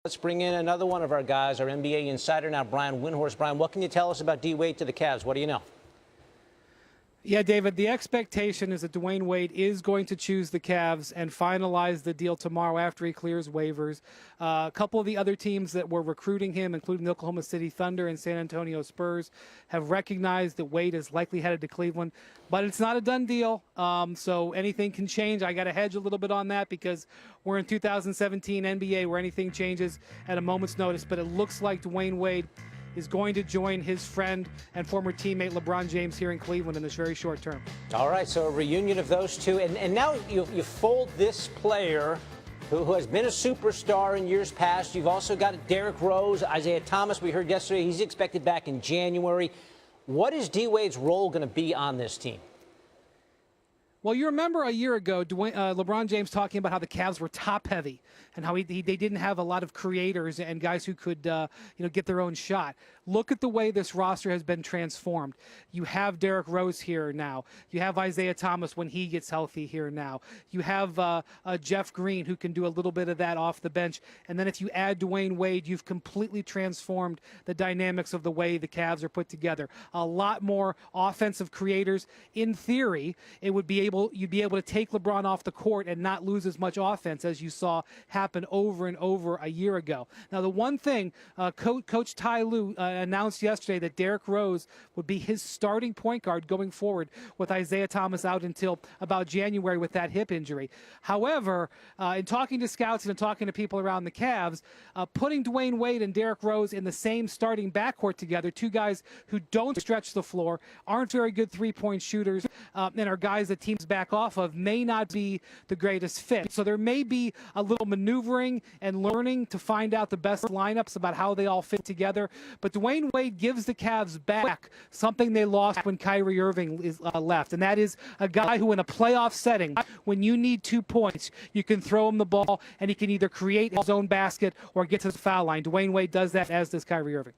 Let's bring in another one of our guys, our NBA insider now, Brian Windhorst. Brian, what can you tell us about D. Wade to the Cavs? What do you know? Yeah, David, the expectation is that Dwayne Wade is going to choose the Cavs and finalize the deal tomorrow after he clears waivers. A couple of the other teams that were recruiting him, including the Oklahoma City Thunder and San Antonio Spurs, have recognized that Wade is likely headed to Cleveland. But it's not a done deal, so anything can change. I got to hedge a little bit on that because we're in 2017 NBA where anything changes at a moment's notice. But it looks like Dwayne Wade is going to join his friend and former teammate LeBron James here in Cleveland in this very short term. All right, so a reunion of those two. And now you fold this player who has been a superstar in years past. You've also got Derrick Rose, Isaiah Thomas. We heard yesterday he's expected back in January. What is D. Wade's role going to be on this team? Well, you remember a year ago, LeBron James talking about how the Cavs were top-heavy and how they didn't have a lot of creators and guys who could, get their own shot. Look at the way this roster has been transformed. You have Derrick Rose here now. You have Isaiah Thomas when he gets healthy here now. You have Jeff Green who can do a little bit of that off the bench. And then if you add Dwayne Wade, you've completely transformed the dynamics of the way the Cavs are put together. A lot more offensive creators. In theory, you'd be able to take LeBron off the court and not lose as much offense as you saw happen over and over a year ago. Now, the one thing, Coach Ty Lue announced yesterday that Derrick Rose would be his starting point guard going forward with Isaiah Thomas out until about January with that hip injury. However, in talking to scouts and talking to people around the Cavs, putting Dwayne Wade and Derrick Rose in the same starting backcourt together, two guys who don't stretch the floor, aren't very good three-point shooters, and are guys that teams back off of, may not be the greatest fit. So there may be a little maneuvering and learning to find out the best lineups about how they all fit together. But Dwayne Wade gives the Cavs back something they lost when Kyrie Irving left, and that is a guy who in a playoff setting, when you need 2 points, you can throw him the ball and he can either create his own basket or get to the foul line. Dwayne Wade does that, as does Kyrie Irving.